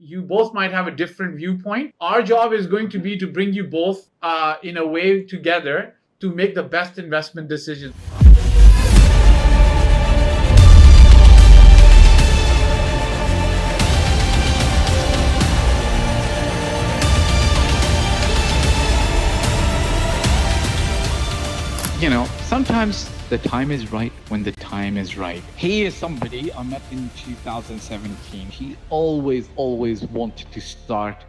you both might have a different viewpoint. Our job is going to be to bring you both in a way together to make the best investment decisions. Sometimes the time is right when the time is right. He is somebody I met in 2017. He always wanted to start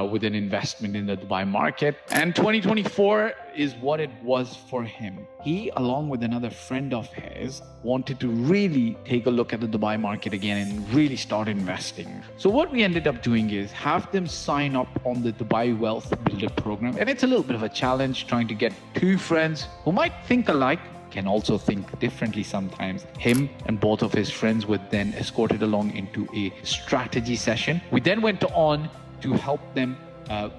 with an investment in the Dubai market. And 2024 is what it was for him. He, along with another friend of his, wanted to really take a look at the Dubai market again and really start investing. So what we ended up doing is have them sign up on the Dubai Wealth Builder program. And it's a little bit of a challenge trying to get two friends who might think alike, can also think differently sometimes. Him and both of his friends were then escorted along into a strategy session. We then went on to help them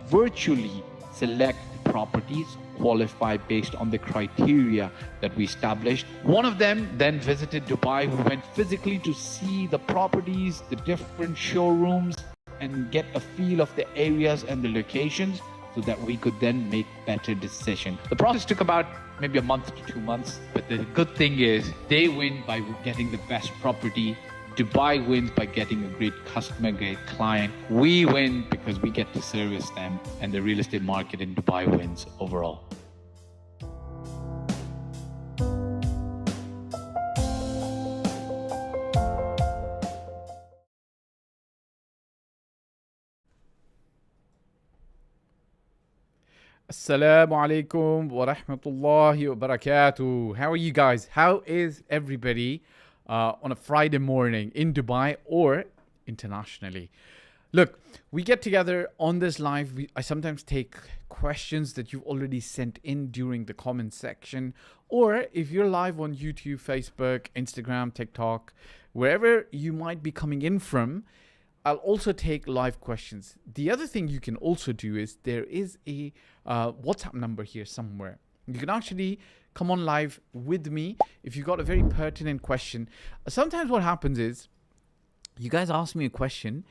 virtually select properties, qualify based on the criteria that we established. One of them then visited Dubai. We went physically to see the properties, the different showrooms, and get a feel of the areas and the locations so that we could then make better decisions. The process took about maybe a month to 2 months, but the good thing is they win by getting the best property. Dubai wins by getting a great customer, great client. We win because we get to service them, and the real estate market in Dubai wins overall. Assalamu alaikum wa rahmatullahi wa barakatuh. How are you guys? How is everybody on a Friday morning in Dubai or internationally? Look, we get together on this live. I sometimes take questions that you've already sent in during the comment section, or if you're live on YouTube, Facebook, Instagram, TikTok, wherever you might be coming in from, I'll also take live questions. The other thing you can also do is there is a WhatsApp number here somewhere. You can actually come on live with me if you got a very pertinent question. Sometimes what happens is you guys ask me a question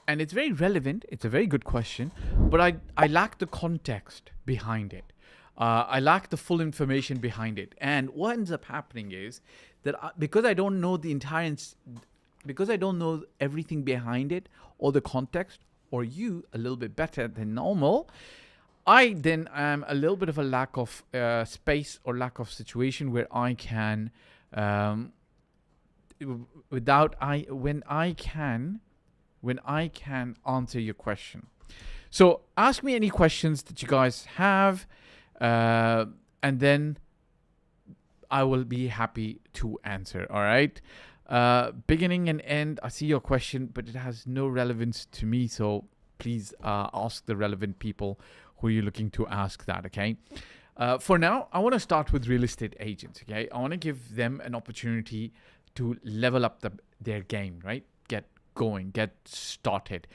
and it's very relevant. It's a very good question, but I lack the context behind it. I lack the full information behind it. And what ends up happening is that because I don't know the entire... because I don't know everything behind it or the context, or you a little bit better than normal, I then am a little bit of a lack of space or lack of situation where I can, when I can answer your question. So ask me any questions that you guys have, and then I will be happy to answer. All right. Beginning and end, I see your question, but it has no relevance to me. So please ask the relevant people who you're looking to ask that, okay? For now, I want to start with real estate agents, okay? I want to give them an opportunity to level up their game, right? Get going, get started.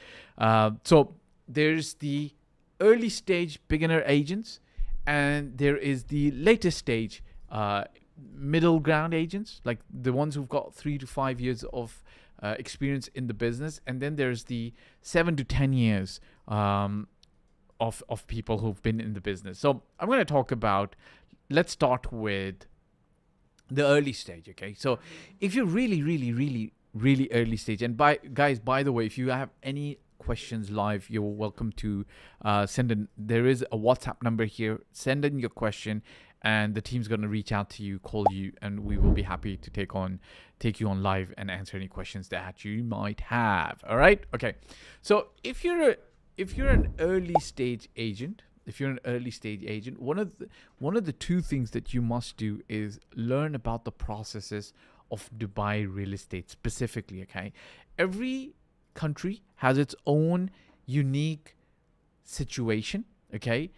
So there's the early stage beginner agents, and there is the later stage middle ground agents, like the ones who've got 3 to 5 years of experience in the business, and then there's the 7 to 10 years of people who've been in the business. So I'm going to talk about, let's start with the early stage, okay? So if you're really early stage, and by the way, if you have any questions live, you're welcome to send in. There is a WhatsApp number here. Send in your question, and the team's going to reach out to you, call you, and we will be happy to take you on live and answer any questions that you might have. All right? Okay. So if you're an early stage agent, one of the two things that you must do is learn about the processes of Dubai real estate specifically, okay? Every country has its own unique situation, okay?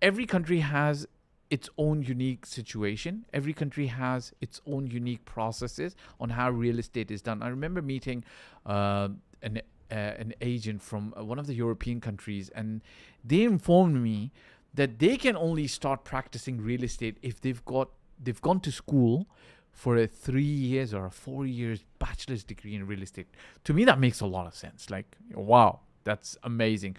Every country has its own unique situation. Every country has its own unique processes on how real estate is done. I remember meeting an agent from one of the European countries, and they informed me that they can only start practicing real estate if they've gone to school for a 3 years or a 4 years bachelor's degree in real estate. To me, that makes a lot of sense. Like, wow, That's amazing.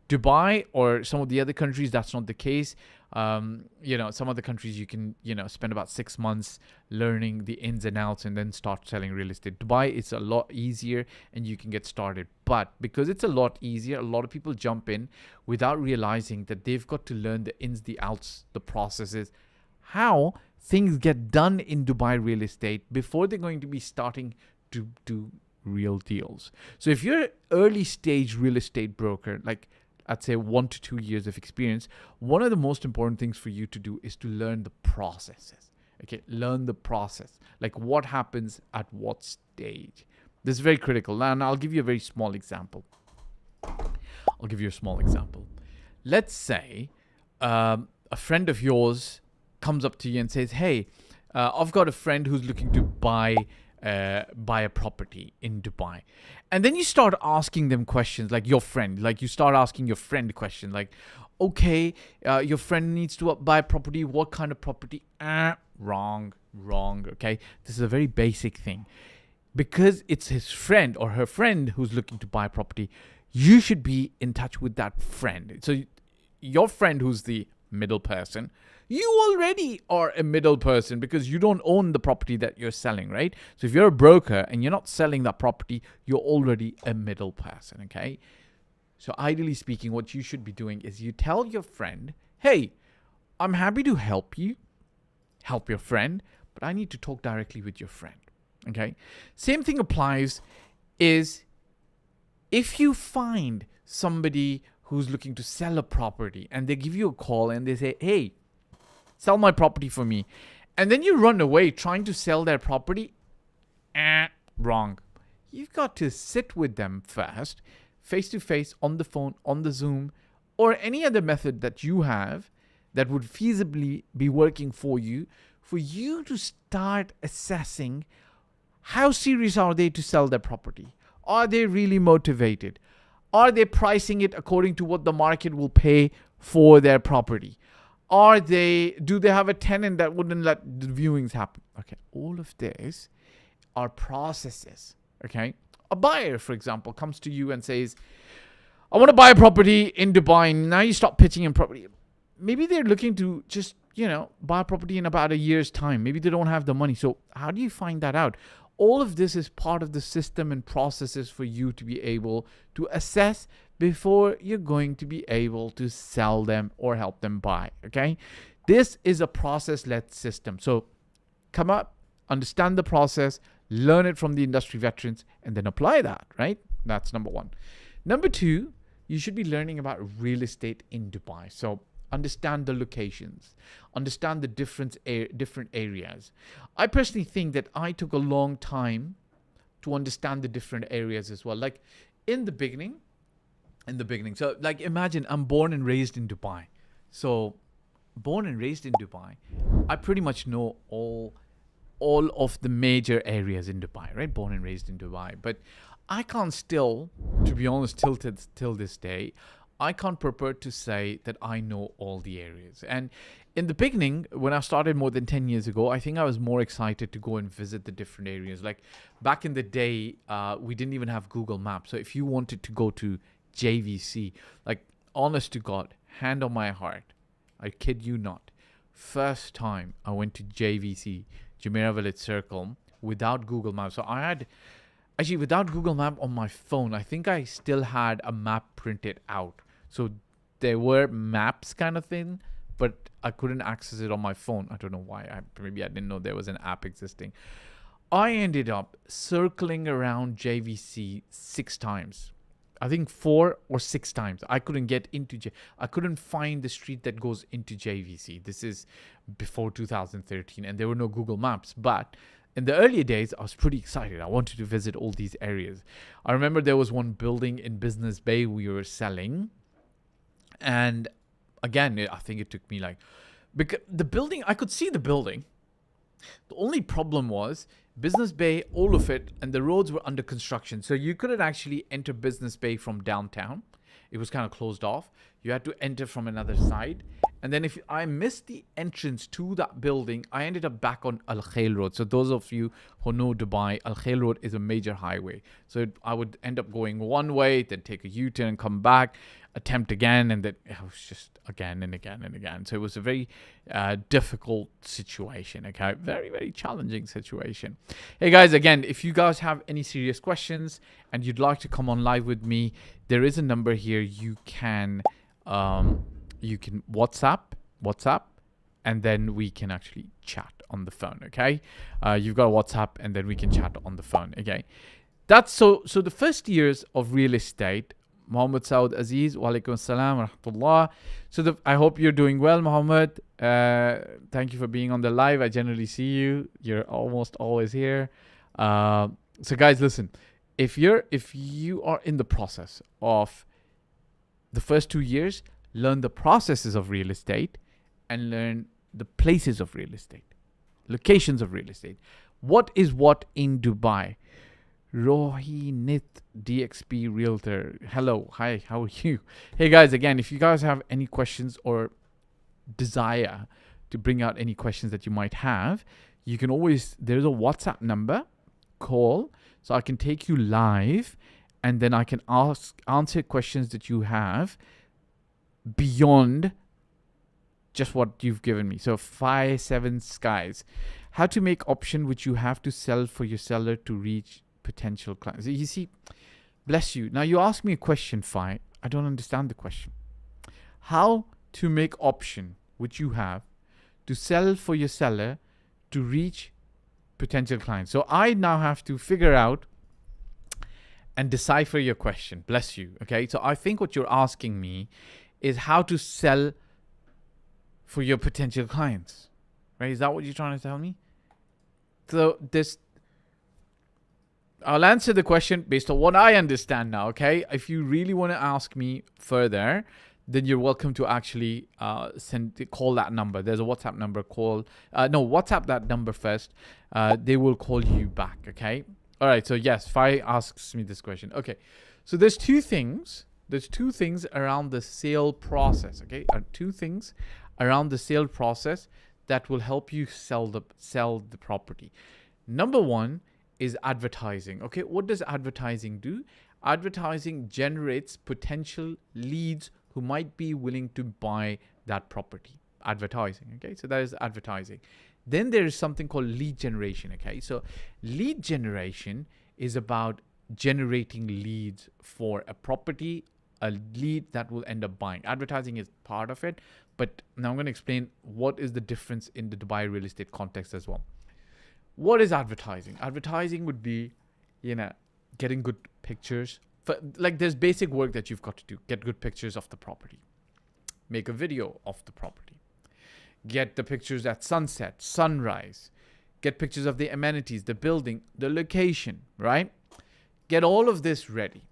Dubai or some of the other countries, that's not the case. Some other countries you can, spend about 6 months learning the ins and outs and then start selling real estate. Dubai, it's a lot easier and you can get started. But because it's a lot easier, a lot of people jump in without realizing that they've got to learn the ins, the outs, the processes, how things get done in Dubai real estate before they're going to be starting to do real deals. So if you're an early stage real estate broker, like I'd say 1 to 2 years of experience, one of the most important things for you to do is to learn the processes. Okay, learn the process. Like what happens at what stage. This is very critical. And I'll give you a very small example. Let's say a friend of yours comes up to you and says, hey, I've got a friend who's looking to buy a property in Dubai. And then you start asking them questions, like your friend, like you start asking your friend questions like, okay, your friend needs to buy property. What kind of property? Wrong. Okay. This is a very basic thing. Because it's his friend or her friend who's looking to buy property, you should be in touch with that friend. So your friend who's the middle person, you already are a middle person because you don't own the property that you're selling, right? So if you're a broker and you're not selling that property, you're already a middle person, okay? So ideally speaking, what you should be doing is you tell your friend, hey, I'm happy to help you, help your friend, but I need to talk directly with your friend, okay? Same thing applies is if you find somebody who's looking to sell a property and they give you a call and they say, hey, sell my property for me. And then you run away trying to sell their property. Wrong. You've got to sit with them first, face to face, on the phone, on the Zoom, or any other method that you have that would feasibly be working for you to start assessing how serious are they to sell their property. Are they really motivated? Are they pricing it according to what the market will pay for their property? Do they have a tenant that wouldn't let the viewings happen? Okay, all of this are processes, okay? A buyer, for example, comes to you and says, I want to buy a property in Dubai. Now you start pitching in property. Maybe they're looking to just, buy a property in about a year's time. Maybe they don't have the money. So how do you find that out? All of this is part of the system and processes for you to be able to assess before you're going to be able to sell them or help them buy, okay? This is a process-led system. So come up, understand the process, learn it from the industry veterans, and then apply that, right? That's number one. Number two, you should be learning about real estate in Dubai. So understand the locations, understand the different areas. I personally think that I took a long time to understand the different areas as well. Like in the beginning, so like imagine I'm born and raised in Dubai. So born and raised in Dubai, I pretty much know all of the major areas in Dubai, right? Born and raised in Dubai. But I can't still, to be honest, till this day, I can't purport to say that I know all the areas. And in the beginning, when I started more than 10 years ago, I think I was more excited to go and visit the different areas. Like back in the day, we didn't even have Google Maps. So if you wanted to go to JVC, like honest to God, hand on my heart, I kid you not, first time I went to JVC, Jumeirah Village Circle, without Google Maps. So I had, actually without Google Map on my phone, I think I still had a map printed out. So there were maps kind of thing, but I couldn't access it on my phone. I don't know why. Maybe I didn't know there was an app existing. I ended up circling around JVC 6 times. I think 4 or 6 times. I couldn't get into I couldn't find the street that goes into JVC. This is before 2013 and there were no Google Maps. But in the earlier days, I was pretty excited. I wanted to visit all these areas. I remember there was one building in Business Bay we were selling. And again, I think it took me like, because the building, I could see the building. The only problem was Business Bay, all of it, and the roads were under construction. So you couldn't actually enter Business Bay from downtown. It was kind of closed off. You had to enter from another side. And then if I missed the entrance to that building, I ended up back on Al Khail Road. So those of you who know Dubai, Al Khail Road is a major highway. So I would end up going one way, then take a U-turn, come back, attempt again, and then it was just again and again and again. So it was a very difficult situation. Okay, very, very challenging situation. Hey guys, again, if you guys have any serious questions and you'd like to come on live with me, there is a number here. You can WhatsApp, and then we can actually chat on the phone. Okay, you've got WhatsApp, and then we can chat on the phone. Okay, that's so the first years of real estate. Muhammad Saud Aziz, wa alaikum assalam wa rahmatullah. So I hope you're doing well, Muhammad. Thank you for being on the live. I generally see you. You're almost always here. So guys, listen. If you are in the process of the first 2 years, learn the processes of real estate and learn the places of real estate, locations of real estate. What is what in Dubai? Rohi Nith DXP Realtor. Hello. Hi. How are you? Hey guys, again, if you guys have any questions or desire to bring out any questions that you might have, you can always, there's a WhatsApp number, call, so I can take you live and then I can answer questions that you have beyond just what you've given me. So 5-7 skies. How to make option which you have to sell for your seller to reach potential clients. You see, bless you. Now you ask me a question, Fi. I don't understand the question. How to make option which you have to sell for your seller to reach potential clients. So I now have to figure out and decipher your question. Bless you. Okay. So I think what you're asking me is how to sell for your potential clients, right? Is that what you're trying to tell me? So I'll answer the question based on what I understand now, okay? If you really want to ask me further, then you're welcome to actually call that number. There's a WhatsApp number. WhatsApp that number first. They will call you back, okay? All right, so yes, Fi asks me this question. Okay, so there's two things around the sale process, okay? Two things around the sale process that will help you sell the property. Number one is advertising. Okay, what does advertising do? Advertising generates potential leads who might be willing to buy that property. Advertising. Okay, so that is advertising. Then there is something called lead generation. Okay, so lead generation is about generating leads for a property, a lead that will end up buying. Advertising is part of it, but now I'm going to explain what is the difference in the Dubai real estate context as well. What is advertising? Advertising would be, getting good pictures. Like there's basic work that you've got to do. Get good pictures of the property. Make a video of the property. Get the pictures at sunset, sunrise. Get pictures of the amenities, the building, the location, right? Get all of this ready.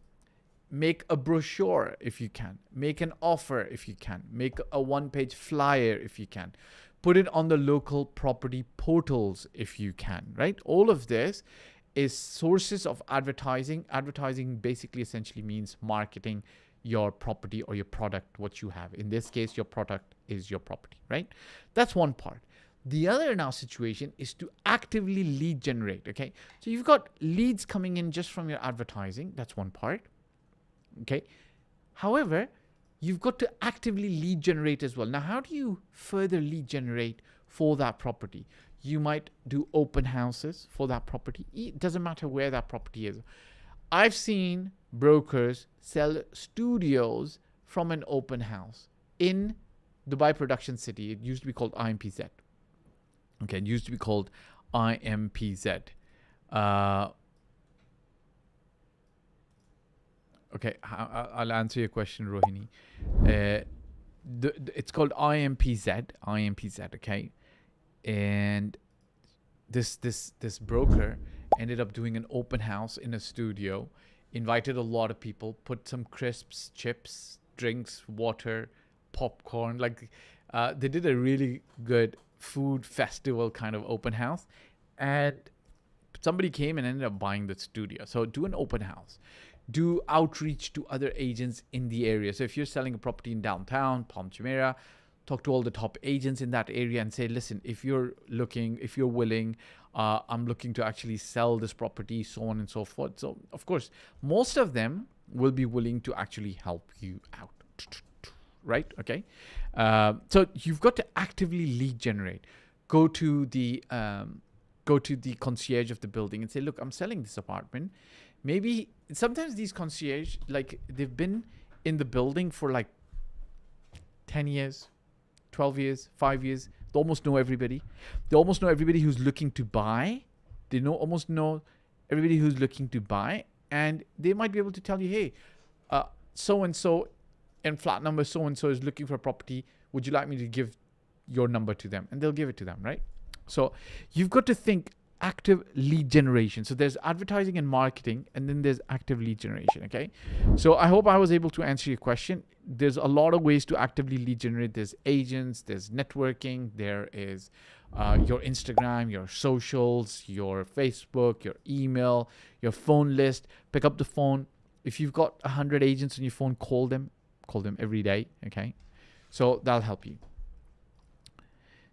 Make a brochure if you can. Make an offer if you can. Make a one-page flyer if you can. Put it on the local property portals if you can, right? All of this is sources of advertising. Advertising basically essentially means marketing your property or your product, what you have. In this case, your product is your property, right? That's one part. The other now situation is to actively lead generate, okay? So you've got leads coming in just from your advertising. That's one part, okay? However, you've got to actively lead generate as well. Now, how do you further lead generate for that property? You might do open houses for that property. It doesn't matter where that property is. I've seen brokers sell studios from an open house in Dubai Production City. It used to be called IMPZ. Okay, it used to be called IMPZ. Okay, I'll answer your question, Rohini. It's called IMPZ, okay? And this broker ended up doing an open house in a studio, invited a lot of people, put some crisps, chips, drinks, water, popcorn. They did a really good food festival kind of open house. And somebody came and ended up buying the studio. So do an open house. do outreach to other agents in the area. So if you're selling a property in downtown Palm Jumeirah, talk to all the top agents in that area and say, listen, if you're willing, I'm looking to actually sell this property, so on and so forth. So of course, most of them will be willing to actually help you out, right? Okay. So you've got to actively lead generate. Go to the concierge of the building and say, look, I'm selling this apartment. Maybe sometimes these concierge, like, they've been in the building for like 10 years, 12 years, 5 years. They almost know everybody. They almost know everybody who's looking to buy. They almost know everybody who's looking to buy. And they might be able to tell you, hey, so-and-so and flat number so-and-so is looking for a property. Would you like me to give your number to them? And they'll give it to them, right? So you've got to think active lead generation. So there's advertising and marketing, and then there's active lead generation, okay? So I hope I was able to answer your question. There's a lot of ways to actively lead generate. There's agents, there's networking, there is your Instagram, your socials, your Facebook, your email, your phone list. Pick up the phone. If you've got 100 agents on your phone, call them every day, okay? So that'll help you.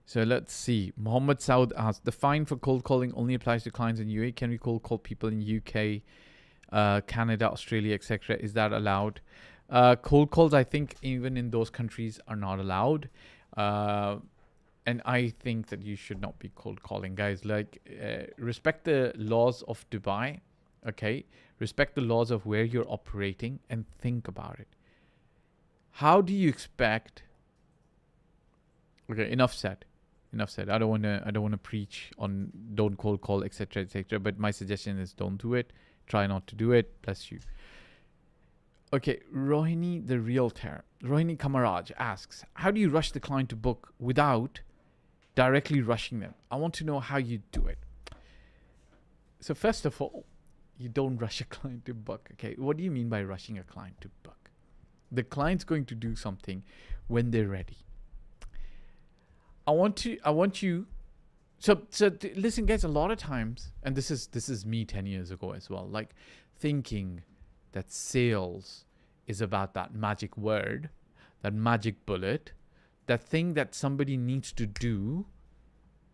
So let's see. Mohammed Saud asks, the fine for cold calling only applies to clients in UAE. Can we cold call people in UK, Canada, Australia, etc.? Is that allowed? Cold calls, I think, even in those countries are not allowed. And I think that you should not be cold calling, guys. Like, respect the laws of Dubai, okay? Respect the laws of where you're operating and think about it. How do you expect... Okay, enough said. I don't want to preach on don't cold call, etc., etc. But my suggestion is don't do it. Try not to do it. Bless you. Okay, Rohini the realtor, Rohini Kamaraj asks, how do you rush the client to book without directly rushing them? I want to know how you do it. So first of all, you don't rush a client to book. Okay, what do you mean by rushing a client to book? The client's going to do something when they're ready. I want you. So listen, guys. A lot of times, and this is me 10 years ago as well. Like, thinking that sales is about that magic word, that magic bullet, that thing that somebody needs to do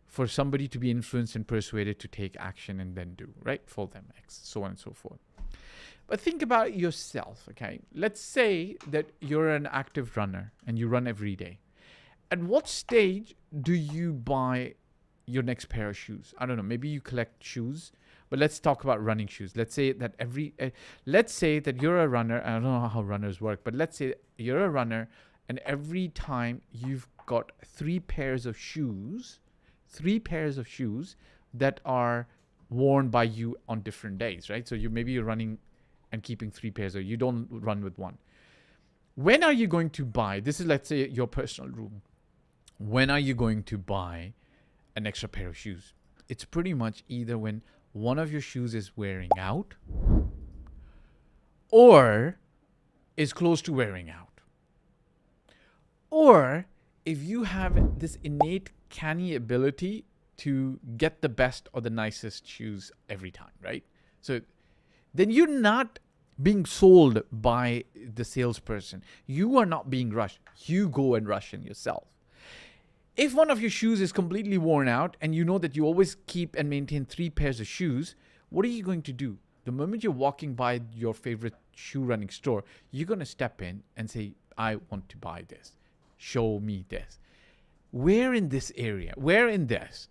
for somebody to be influenced and persuaded to take action and then do, right? For them, X, so on and so forth. But think about it yourself, okay? Let's say that you're an active runner and you run every day. At what stage do you buy your next pair of shoes? I don't know. Maybe you collect shoes, but let's talk about running shoes. Let's say that you're a runner. I don't know how runners work, but let's say you're a runner, and every time you've got 3 pairs of shoes that are worn by you on different days, right? So you're running and keeping 3 pairs, or you don't run with one. When are you going to buy? This is, let's say, your personal room. When are you going to buy an extra pair of shoes? It's pretty much either when one of your shoes is wearing out or is close to wearing out. Or if you have this innate canny ability to get the best or the nicest shoes every time, right? So then you're not being sold by the salesperson. You are not being rushed. You go and rush in yourself. If one of your shoes is completely worn out and you know that you always keep and maintain 3 pairs of shoes, what are you going to do? The moment you're walking by your favorite shoe running store, you're going to step in and say, I want to buy this. Show me this. Where in this area, where in this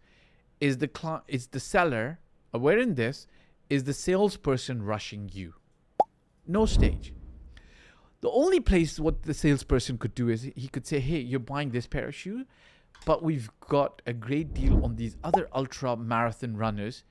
is the seller, or where in this is the salesperson rushing you? No stage. The only place what the salesperson could do is he could say, hey, you're buying this pair of shoes, but we've got a great deal on these other ultra marathon runners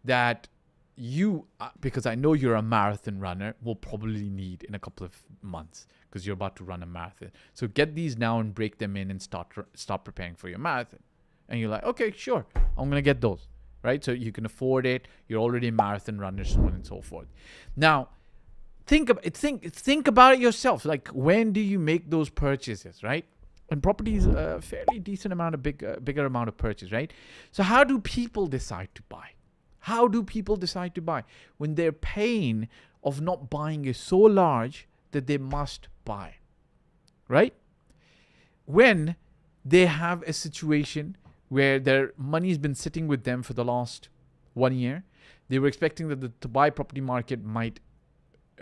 that you, because I know you're a marathon runner, will probably need in a couple of months because you're about to run a marathon. So get these now and break them in and start preparing for your marathon. And you're like, okay, sure, I'm going to get those, right? So you can afford it. You're already a marathon runner, so on and so forth. Now, think about it yourself. Like, when do you make those purchases, right? And property is a fairly decent amount of bigger amount of purchase, right? So how do people decide to buy? How do people decide to buy? When they're paying of not buying is so large that they must buy, right? When they have a situation where their money's been sitting with them for the last 1 year, they were expecting that the Dubai property market might,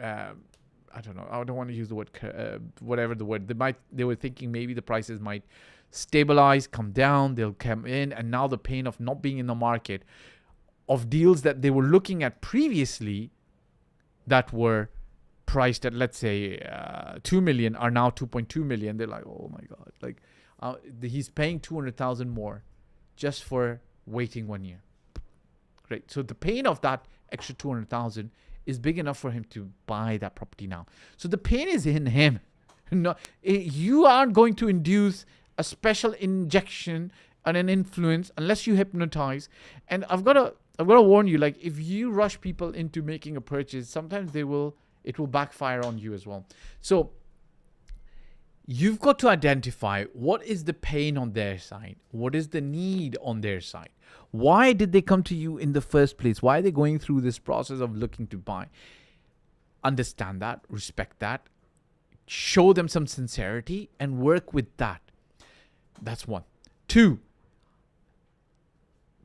I don't know, I don't want to use the word, whatever the word, they were thinking maybe the prices might stabilize, come down, they'll come in, and now the pain of not being in the market, of deals that they were looking at previously that were priced at, let's say, 2 million are now 2.2 million. They're like, oh my God, like he's paying 200,000 more just for waiting 1 year. Great. So the pain of that extra 200,000 is big enough for him to buy that property now. So the pain is in him. No, you aren't going to induce a special injection and an influence unless you hypnotize. And I've got to warn you, like, if you rush people into making a purchase, sometimes it will backfire on you as well. So you've got to identify what is the pain on their side, what is the need on their side. Why did they come to you in the first place? Why are they going through this process of looking to buy? Understand that, respect that, show them some sincerity, and work with that. That's one. Two,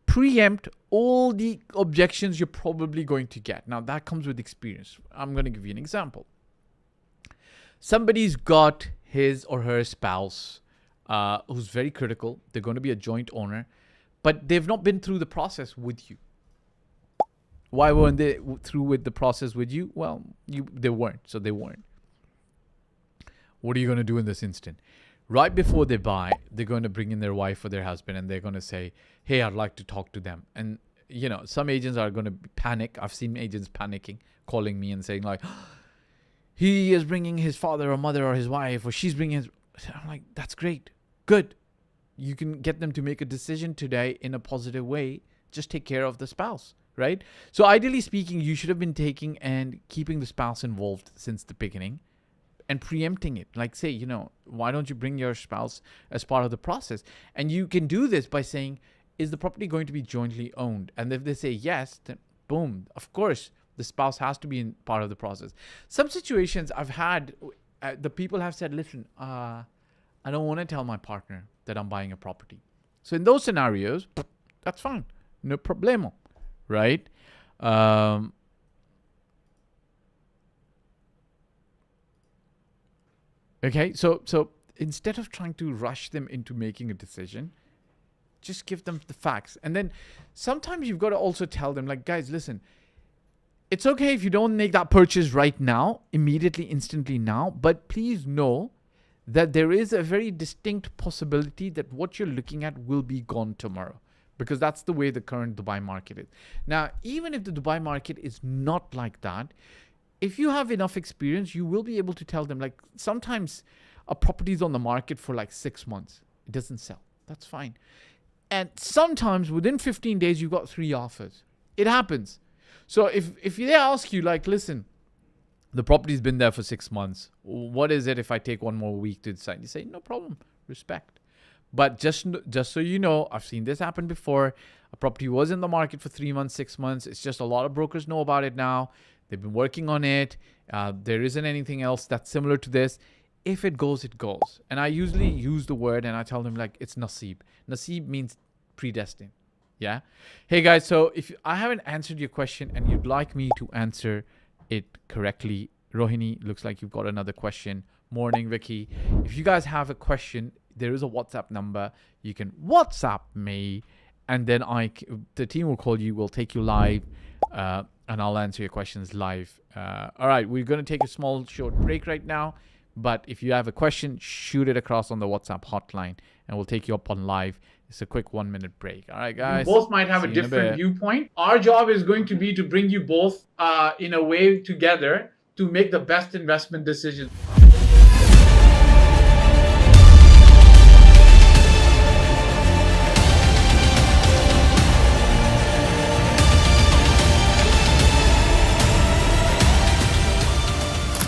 preempt all the objections you're probably going to get. Now, that comes with experience. I'm going to give you an example. Somebody's got his or her spouse who's very critical. They're going to be a joint owner, but they've not been through the process with you. Why weren't they through with the process with you? Well, they weren't, so they weren't. What are you going to do in this instant? Right before they buy, they're going to bring in their wife or their husband, and they're going to say, hey, I'd like to talk to them. And, you know, some agents are going to panic. I've seen agents panicking, calling me and saying, like, he is bringing his father or mother or his wife, or she's bringing his... I'm like, that's great. Good. You can get them to make a decision today in a positive way. Just take care of the spouse, right? So ideally speaking, you should have been taking and keeping the spouse involved since the beginning and preempting it. Like, say, you know, why don't you bring your spouse as part of the process? And you can do this by saying, is the property going to be jointly owned? And if they say yes, then boom, of course, the spouse has to be in part of the process. Some situations I've had, the people have said, listen, I don't want to tell my partner that I'm buying a property. So in those scenarios, that's fine. No problemo, right? Okay, so instead of trying to rush them into making a decision, just give them the facts. And then sometimes you've got to also tell them, like, guys, listen, it's okay if you don't make that purchase right now, immediately, instantly now, but please know that there is a very distinct possibility that what you're looking at will be gone tomorrow, because that's the way the current Dubai market is. Now, even if the Dubai market is not like that, if you have enough experience, you will be able to tell them, like, sometimes a property is on the market for like 6 months. It doesn't sell. That's fine. And sometimes within 15 days, you got 3 offers. It happens. So if they ask you, like, listen, the property's been there for 6 months. What is it if I take 1 more week to decide? You say, no problem, respect. But just so you know, I've seen this happen before. A property was in the market for 3 months, 6 months. It's just a lot of brokers know about it now. They've been working on it. There isn't anything else that's similar to this. If it goes, it goes. And I usually use the word and I tell them, like, it's nasib. Nasib means predestined. Yeah. Hey guys, so if I haven't answered your question and you'd like me to answer it correctly, Rohini, looks like you've got another question. Morning, Vicky. If you guys have a question, there is a WhatsApp number. You can WhatsApp me, and then the team will call you. We'll take you live, and I'll answer your questions live. All right, we're going to take a small short break right now. But if you have a question, shoot it across on the WhatsApp hotline, and we'll take you up on live. It's a quick 1 minute break. All right, guys. You both might have a different viewpoint. Our job is going to be to bring you both in a way together to make the best investment decision.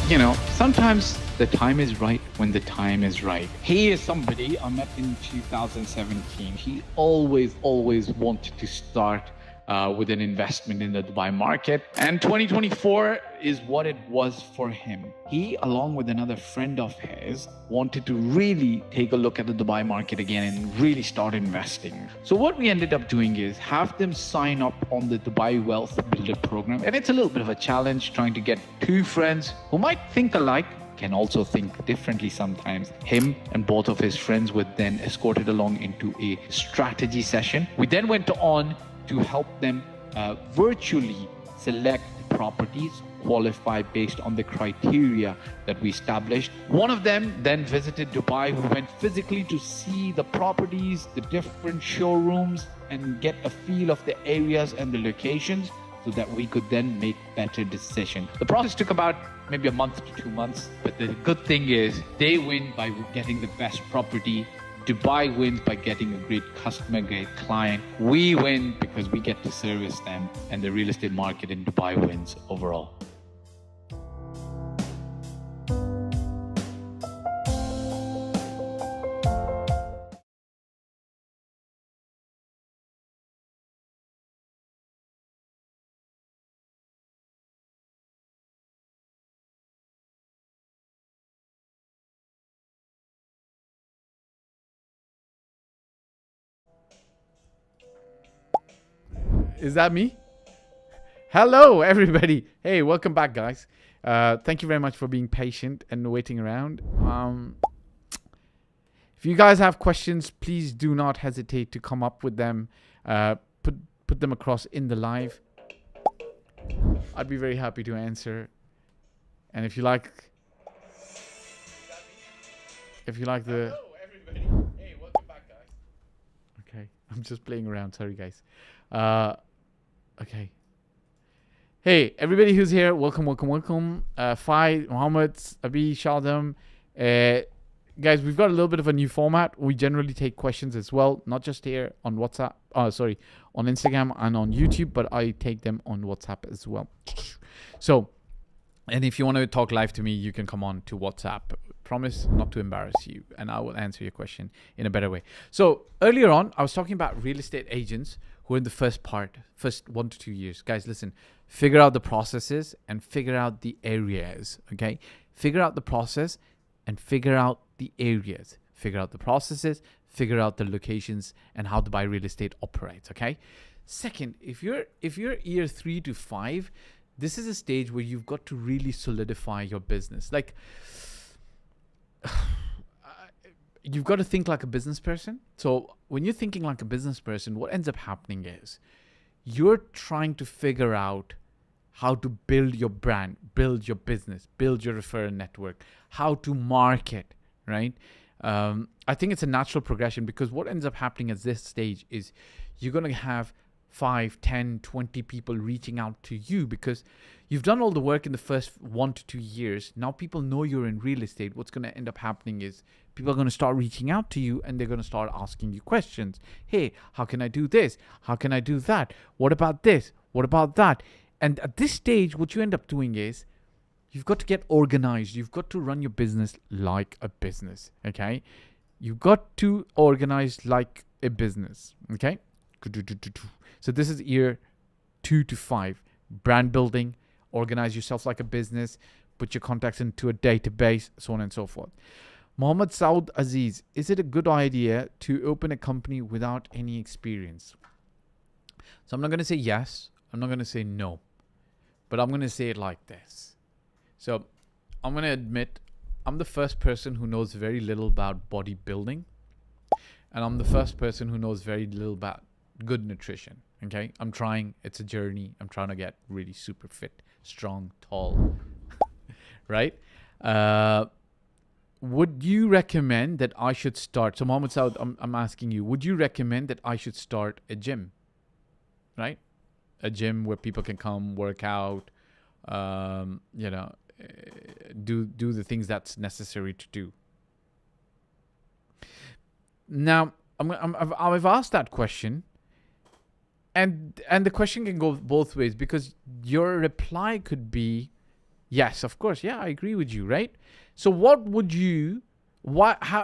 You know, sometimes the time is right when the time is right. He is somebody I met in 2017. He always wanted to start with an investment in the Dubai market. And 2024 is what it was for him. He, along with another friend of his, wanted to really take a look at the Dubai market again and really start investing. So what we ended up doing is have them sign up on the Dubai Wealth Builder program. And it's a little bit of a challenge trying to get two friends who might think alike, can also think differently sometimes. Him and both of his friends were then escorted along into a strategy session. We then went on to help them virtually select properties, qualify based on the criteria that we established. One of them then visited Dubai. We went physically to see the properties, the different showrooms, and get a feel of the areas and the locations so that we could then make better decisions. The process took about maybe a month to 2 months, but the good thing is they win by getting the best property. Dubai wins by getting a great customer, great client. We win because we get to service them, and the real estate market in Dubai wins overall. Is that me? Hello, everybody. Hey, welcome back, guys. Thank you very much for being patient and waiting around. If you guys have questions, please do not hesitate to come up with them. Put them across in the live. I'd be very happy to answer. And if you like the... Hello, everybody. Hey, welcome back, guys. Okay, I'm just playing around. Sorry, guys. Okay. Hey, everybody who's here, welcome. Fahd, Mohammed, Abi, Shadam. Guys, we've got a little bit of a new format. We generally take questions as well, not just here on WhatsApp. On Instagram and on YouTube, but I take them on WhatsApp as well. So, and if you want to talk live to me, you can come on to WhatsApp. Promise not to embarrass you, and I will answer your question in a better way. So earlier on, I was talking about real estate agents who are in the first 1 to 2 years. Guys, listen, figure out the processes and figure out the areas, okay? Figure out the process and figure out the areas. Figure out the processes, figure out the locations and how Dubai real estate operates, okay? Second, if you're year 3 to 5, this is a stage where you've got to really solidify your business. Like, you've got to think like a business person. So when you're thinking like a business person, what ends up happening is you're trying to figure out how to build your brand, build your business, build your referral network, how to market, right? I think it's a natural progression, because what ends up happening at this stage is you're going to have 5, 10, 20 people reaching out to you because you've done all the work in the first 1 to 2 years. Now people know you're in real estate. What's going to end up happening is people are going to start reaching out to you and they're going to start asking you questions. Hey, how can I do this? How can I do that? What about this? What about that? And at this stage, what you end up doing is you've got to get organized. You've got to run your business like a business, okay? You've got to organize like a business, okay? So this is year 2 to 5. Brand building, organize yourself like a business, put your contacts into a database, so on and so forth. Mohammed Saud Aziz, is it a good idea to open a company without any experience? So I'm not going to say yes. I'm not going to say no. But I'm going to say it like this. So I'm going to admit I'm the first person who knows very little about bodybuilding. And I'm the first person who knows very little about good nutrition. Okay, I'm trying. It's a journey. I'm trying to get really super fit, strong, tall, right? Would you recommend that I should start? So Mohammed Saud, I'm asking you, would you recommend that I should start a gym, right? A gym where people can come work out, do the things that's necessary to do. Now, I've asked that question. And the question can go both ways, because your reply could be, yes, of course. Yeah, I agree with you, right? So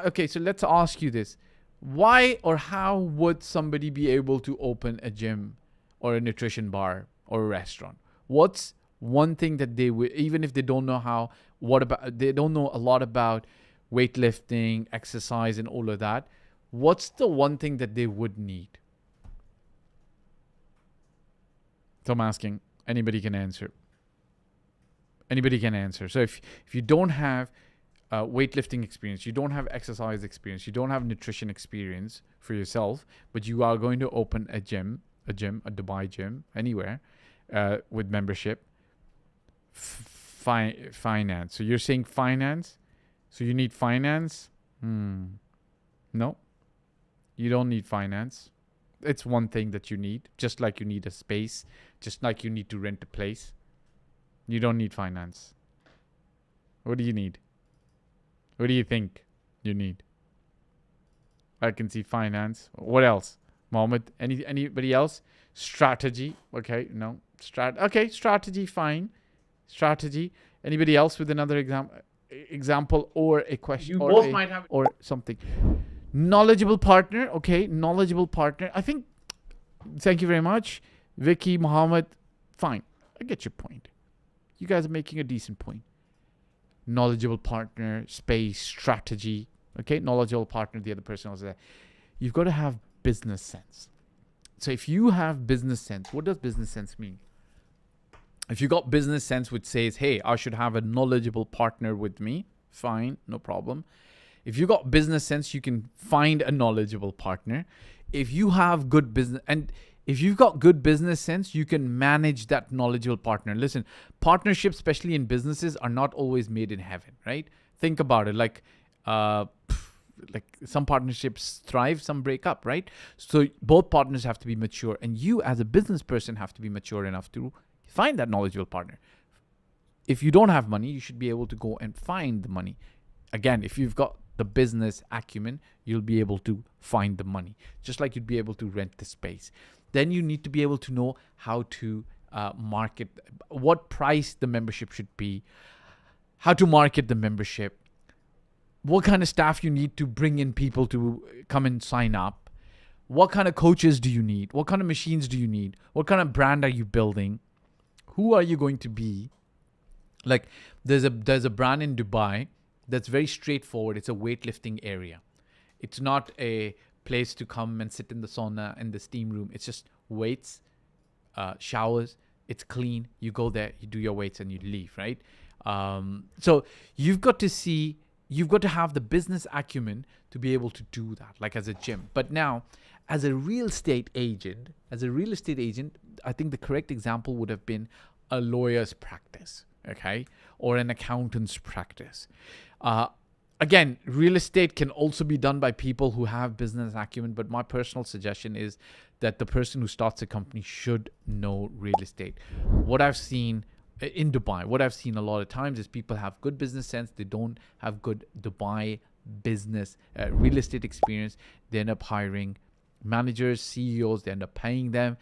okay, so let's ask you this. Why or how would somebody be able to open a gym or a nutrition bar or a restaurant? What's one thing that they would, even if they don't know how, they don't know a lot about weightlifting, exercise, and all of that, what's the one thing that they would need? So I'm asking, anybody can answer. Anybody can answer. So if you don't have weightlifting experience, you don't have exercise experience, you don't have nutrition experience for yourself, but you are going to open a Dubai gym, anywhere, with membership, finance. So you're saying finance? So you need finance? No, you don't need finance. It's one thing that you need, just like you need a space, just like you need to rent a place. You don't need finance. What do you need? What do you think you need? I can see finance. What else? Mohammed, anybody else? Strategy. Okay, no. Strategy, fine. Strategy. Anybody else with another example or a question? You both might have... Or something. Knowledgeable partner. Okay, knowledgeable partner. I think, thank you very much. Vicky, Mohammed, fine. I get your point. You guys are making a decent point. Knowledgeable partner, space, strategy. Okay, knowledgeable partner, the other person was there. You've got to have business sense. So if you have business sense, what does business sense mean? If you got business sense which says, hey, I should have a knowledgeable partner with me, fine, no problem. If you got business sense, you can find a knowledgeable partner. If you have good business, and if you've got good business sense, you can manage that knowledgeable partner. Listen, partnerships, especially in businesses, are not always made in heaven, right? Think about it. Like some partnerships thrive, some break up, right? So both partners have to be mature, and you as a business person have to be mature enough to find that knowledgeable partner. If you don't have money, you should be able to go and find the money. Again, if you've got the business acumen, you'll be able to find the money, just like you'd be able to rent the space. Then you need to be able to know how to market, what price the membership should be, how to market the membership, what kind of staff you need to bring in people to come and sign up, what kind of coaches do you need, what kind of machines do you need, what kind of brand are you building, who are you going to be. Like there's a brand in Dubai that's very straightforward. It's a weightlifting area. It's not a place to come and sit in the sauna and the steam room. It's just weights, showers. It's clean. You go there, you do your weights, and you leave, right? So you've got to have the business acumen to be able to do that, like as a gym. But now, as a real estate agent, I think the correct example would have been a lawyer's practice, okay, or an accountant's practice. Again, real estate can also be done by people who have business acumen, but my personal suggestion is that the person who starts a company should know real estate. What I've seen in Dubai, what I've seen a lot of times is people have good business sense. They don't have good Dubai business, real estate experience. They end up hiring managers, CEOs, they end up paying them,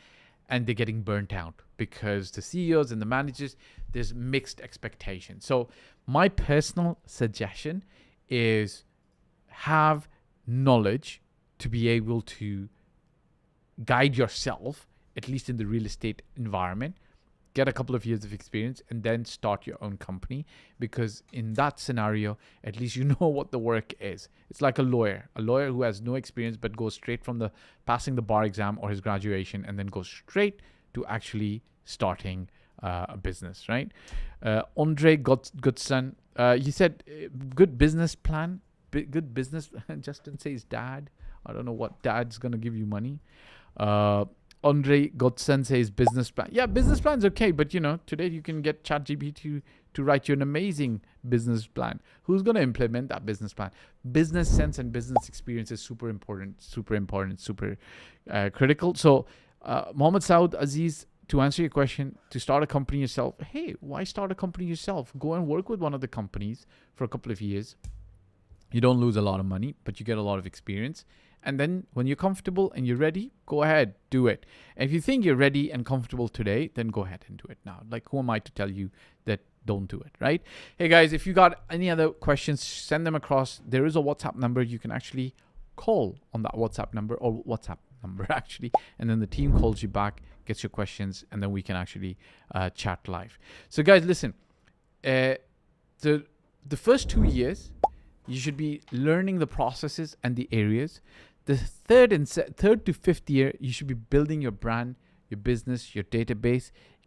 and they're getting burnt out because the CEOs and the managers, there's mixed expectations. So my personal suggestion is have knowledge to be able to guide yourself, at least in the real estate environment, get a couple of years of experience, and then start your own company. Because in that scenario, at least you know what the work is. It's like a lawyer who has no experience but goes straight from the passing the bar exam or his graduation and then goes straight to actually starting a business, right? Andre Goodson, he said, good business plan, good business. Justin says dad. I don't know what dad's going to give you money. Andre Godson says business plan. Yeah, business plan's okay, but today you can get ChatGPT to write you an amazing business plan. Who's going to implement that business plan? Business sense and business experience is super important, super critical. So, Mohammed Saud Aziz, to answer your question, to start a company yourself, hey, why start a company yourself? Go and work with one of the companies for a couple of years. You don't lose a lot of money, but you get a lot of experience. And then when you're comfortable and you're ready, go ahead, do it. And if you think you're ready and comfortable today, then go ahead and do it now. Like, who am I to tell you that don't do it, right? Hey guys, if you got any other questions, send them across. There is a WhatsApp number. You can actually call on that WhatsApp number, or WhatsApp number actually, and then the team calls you back, gets your questions, and then we can actually chat live. So guys, listen, the first 2 years, you should be learning the processes and the areas. The third to fifth year, you should be building your brand, your business, your database,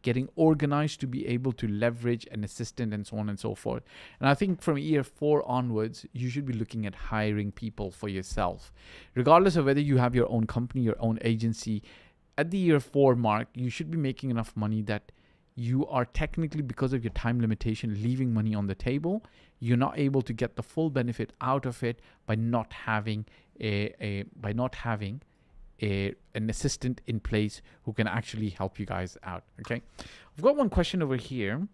getting organized to be able to leverage an assistant and so on and so forth. And I think from year 4 onwards, you should be looking at hiring people for yourself. Regardless of whether you have your own company, your own agency, at the year 4 mark, you should be making enough money that you are technically, because of your time limitation, leaving money on the table. You're not able to get the full benefit out of it by not having an assistant in place who can actually help you guys out. Okay, I've got one question over here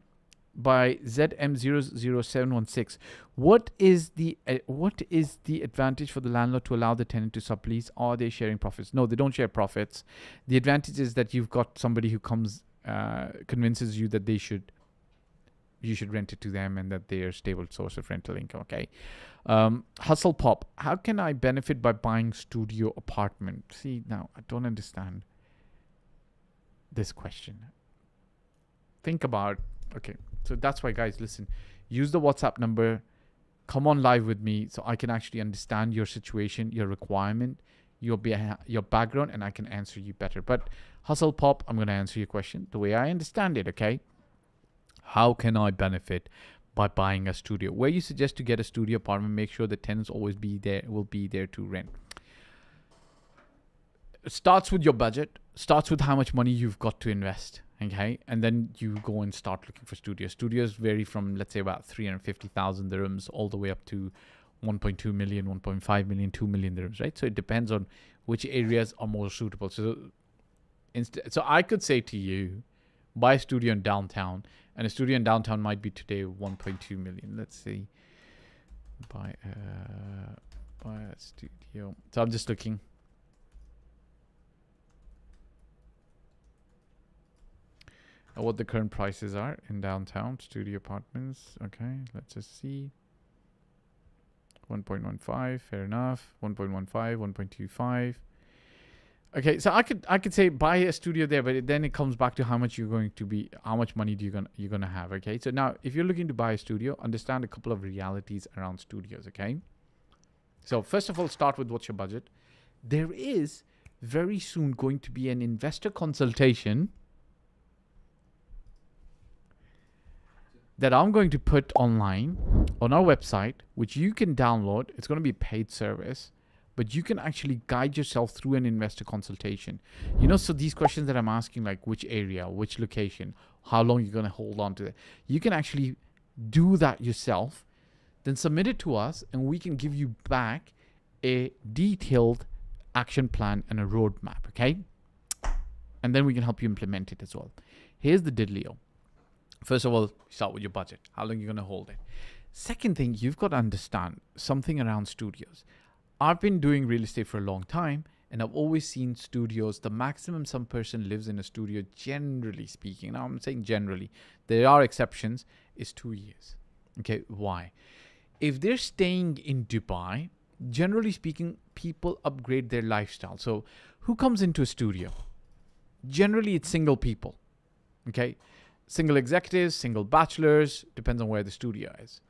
by ZM00716. What is the advantage for the landlord to allow the tenant to sublease? Are they sharing profits? No, they don't share profits. The advantage is that you've got somebody who comes, convinces you that you should rent it to them and that they're a stable source of rental income. Okay. Hustle Pop, how can I benefit by buying studio apartment? See, now I don't understand this question. Think about, okay, so that's why, guys, listen, use the WhatsApp number, come on live with me so I can actually understand your situation, your requirement, your background, and I can answer you better. But Hustle Pop, I'm going to answer your question the way I understand it. Okay, how can I benefit by buying a studio? Where you suggest to get a studio apartment, make sure the tenants always will be there to rent. It starts with your budget, starts with how much money you've got to invest. Okay, and then you go and start looking for studios. Studios vary from, let's say, about 350,000 dirhams all the way up to 1.2 million, 1.5 million, 2 million dirhams, right? So it depends on which areas are more suitable. So I could say to you, buy a studio in downtown, and a studio in downtown might be today 1.2 million. Let's see, buy a studio. So I'm just looking. What the current prices are in downtown studio apartments. Okay, let's just see. 1.15, fair enough. 1.15, 1.25. Okay, so I could say buy a studio there, but then it comes back to how much money you're gonna have. Okay, so now if you're looking to buy a studio, understand a couple of realities around studios. Okay, so first of all, start with what's your budget. There is very soon going to be an investor consultation that I'm going to put online on our website, which you can download. It's going to be a paid service, but you can actually guide yourself through an investor consultation. So these questions that I'm asking, like which area, which location, how long you're going to hold on to it, you can actually do that yourself, then submit it to us, and we can give you back a detailed action plan and a roadmap, okay? And then we can help you implement it as well. Here's the diddlio. First of all, start with your budget. How long are you going to hold it? Second thing, you've got to understand something around studios. I've been doing real estate for a long time, and I've always seen studios, the maximum some person lives in a studio, generally speaking, now I'm saying generally, there are exceptions, is 2 years. Okay, why? If they're staying in Dubai, generally speaking, people upgrade their lifestyle. So who comes into a studio? Generally, it's single people. Okay, single executives, single bachelors, depends on where the studio is.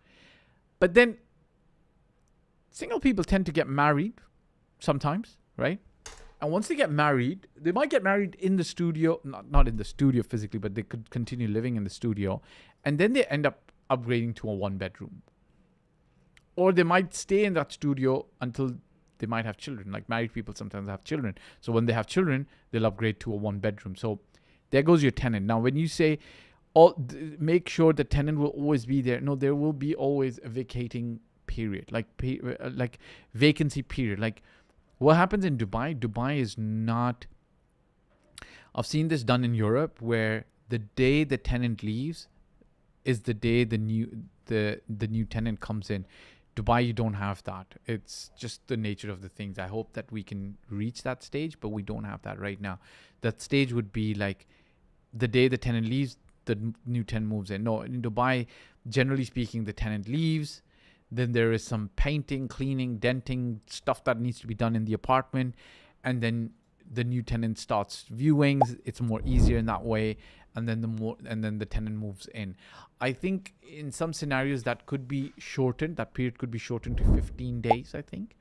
But then single people tend to get married sometimes, right? And once they get married, they might get married in the studio, not in the studio physically, but they could continue living in the studio. And then they end up upgrading to a 1-bedroom. Or they might stay in that studio until they might have children. Like married people sometimes have children. So when they have children, they'll upgrade to a 1-bedroom. So there goes your tenant. Now, when you say, make sure the tenant will always be there. No, there will be always a vacating period, like vacancy period. Like what happens in Dubai? Dubai is not. I've seen this done in Europe, where the day the tenant leaves is the day the new tenant comes in. Dubai, you don't have that. It's just the nature of the things. I hope that we can reach that stage, but we don't have that right now. That stage would be like the day the tenant leaves, the new tenant moves in. No, in Dubai, generally speaking, the tenant leaves. Then there is some painting, cleaning, denting, stuff that needs to be done in the apartment. And then the new tenant starts viewings, it's more easier in that way, and then the tenant moves in. I think in some scenarios that could be shortened, that period could be shortened to 15 days, I think.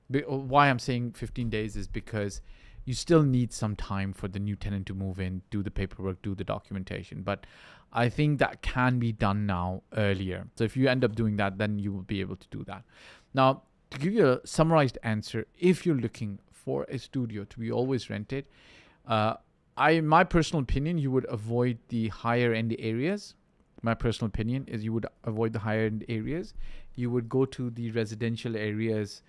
Why I'm saying 15 days is because you still need some time for the new tenant to move in, do the paperwork, do the documentation. But I think that can be done now earlier. So if you end up doing that, then you will be able to do that. Now, to give you a summarized answer, if you're looking for a studio to be always rented, my personal opinion, you would avoid the higher end areas. My personal opinion is you would avoid the higher end areas. You would go to the residential areas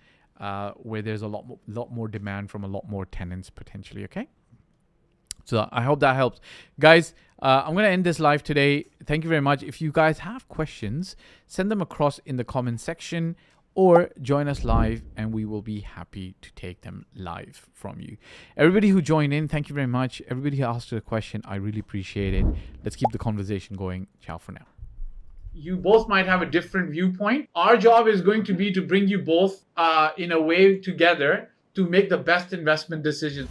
where there's a lot more demand from a lot more tenants potentially. Okay. So I hope that helps. Guys, I'm going to end this live today. Thank you very much. If you guys have questions, send them across in the comment section or join us live and we will be happy to take them live from you. Everybody who joined in, thank you very much. Everybody who asked a question, I really appreciate it. Let's keep the conversation going. Ciao for now. You both might have a different viewpoint. Our job is going to be to bring you both in a way together to make the best investment decision.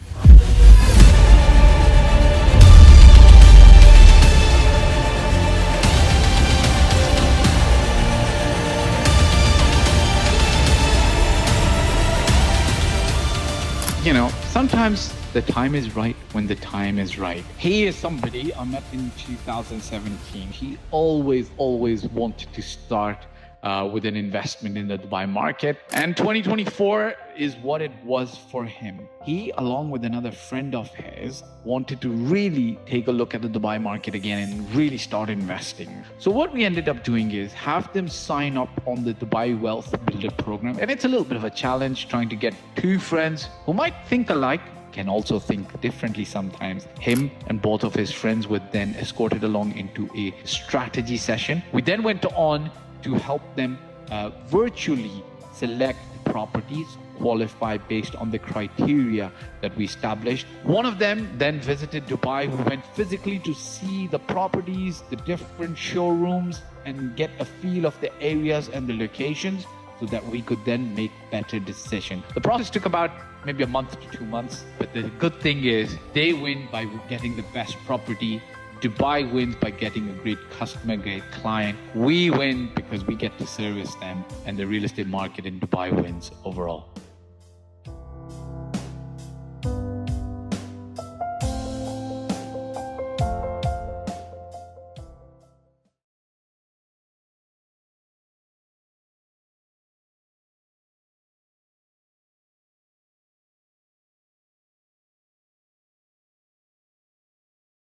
You know, sometimes the time is right when the time is right. He is somebody I met in 2017. He always wanted to start with an investment in the Dubai market. And 2024 is what it was for him. He, along with another friend of his, wanted to really take a look at the Dubai market again and really start investing. So what we ended up doing is have them sign up on the Dubai Wealth Builder program. And it's a little bit of a challenge trying to get two friends who might think alike, can also think differently sometimes. Him and both of his friends were then escorted along into a strategy session. We then went on to help them virtually select properties, qualify based on the criteria that we established. One of them then visited Dubai. We went physically to see the properties, the different showrooms, and get a feel of the areas and the locations so that we could then make better decisions. The process took about maybe a month to 2 months, but the good thing is they win by getting the best property. Dubai wins by getting a great customer, great client. We win because we get to service them, and the real estate market in Dubai wins overall.